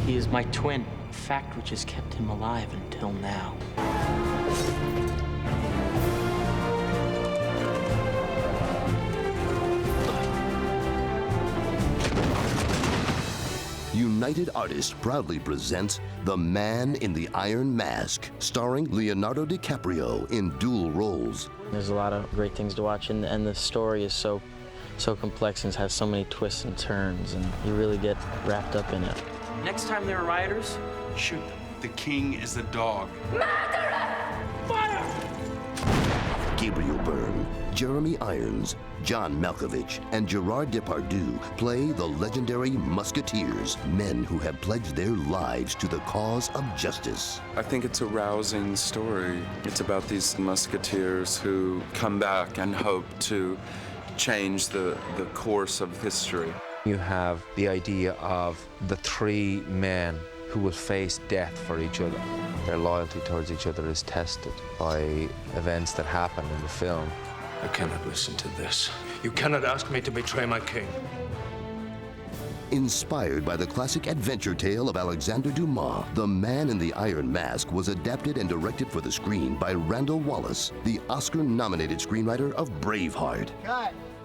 He is my twin, a fact which has kept him alive until now. United Artists proudly presents The Man in the Iron Mask, starring Leonardo DiCaprio in dual roles. There's a lot of great things to watch, and the story is so complex and has so many twists and turns, and you really get wrapped up in it. Next time there are rioters, shoot them. The king is a dog. Gabriel Byrne, Jeremy Irons, John Malkovich, and Gerard Depardieu play the legendary Musketeers, men who have pledged their lives to the cause of justice. I think it's a rousing story. It's about these musketeers who come back and hope to change the course of history. You have the idea of the three men who will face death for each other. Their loyalty towards each other is tested by events that happen in the film. I cannot listen to this. You cannot ask me to betray my king. Inspired by the classic adventure tale of Alexander Dumas, The Man in the Iron Mask was adapted and directed for the screen by Randall Wallace, the Oscar-nominated screenwriter of Braveheart.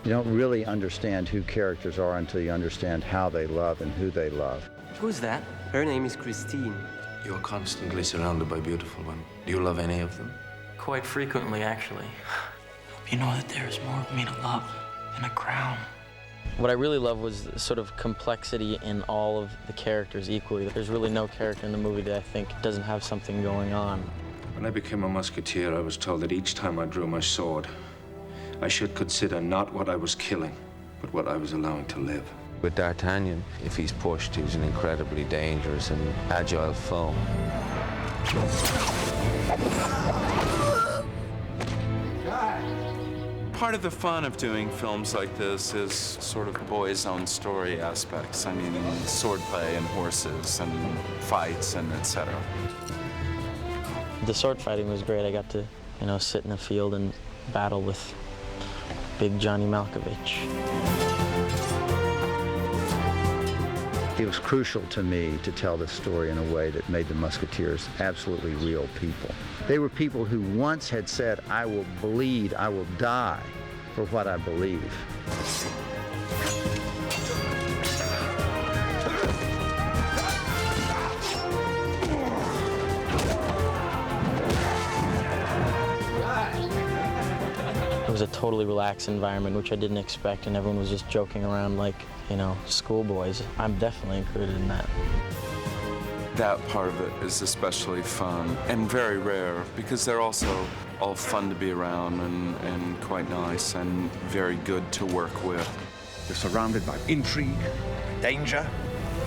You don't really understand who characters are until you understand how they love and who they love. Who's that? Her name is Christine. You are constantly surrounded by beautiful women. Do you love any of them? Quite frequently, actually. You know that there is more of me to love than a crown. What I really love was the sort of complexity in all of the characters equally. There's really no character in the movie that I think doesn't have something going on. When I became a musketeer, I was told that each time I drew my sword, I should consider not what I was killing, but what I was allowing to live. With D'Artagnan, if he's pushed, he's an incredibly dangerous and agile foe. Part of the fun of doing films like this is sort of boys' own story aspects. I mean, swordplay and horses and fights and etc. The sword fighting was great. I got to, sit in a field and battle with big Johnny Malkovich. It was crucial to me to tell this story in a way that made the Musketeers absolutely real people. They were people who once had said, I will bleed, I will die for what I believe. It was a totally relaxed environment, which I didn't expect, and everyone was just joking around like, schoolboys. I'm definitely included in that. That part of it is especially fun and very rare because they're also all fun to be around and quite nice and very good to work with. You're surrounded by intrigue, danger.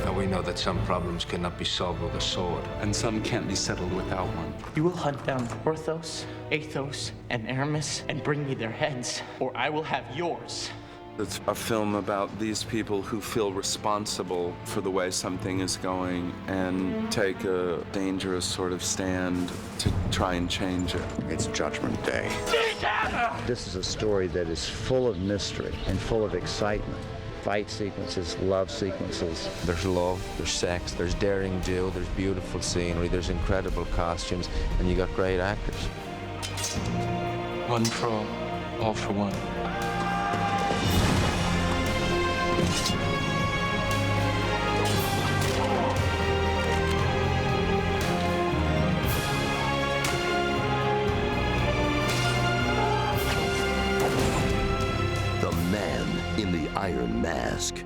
And we know that some problems cannot be solved with a sword. And some can't be settled without one. You will hunt down Porthos, Athos, and Aramis and bring me their heads, or I will have yours. It's a film about these people who feel responsible for the way something is going and take a dangerous sort of stand to try and change it. It's Judgment Day. This is a story that is full of mystery and full of excitement. Fight sequences, love sequences. There's love, there's sex, there's daring do, there's beautiful scenery, there's incredible costumes, and you got great actors. One for all for one. The Man in the Iron Mask.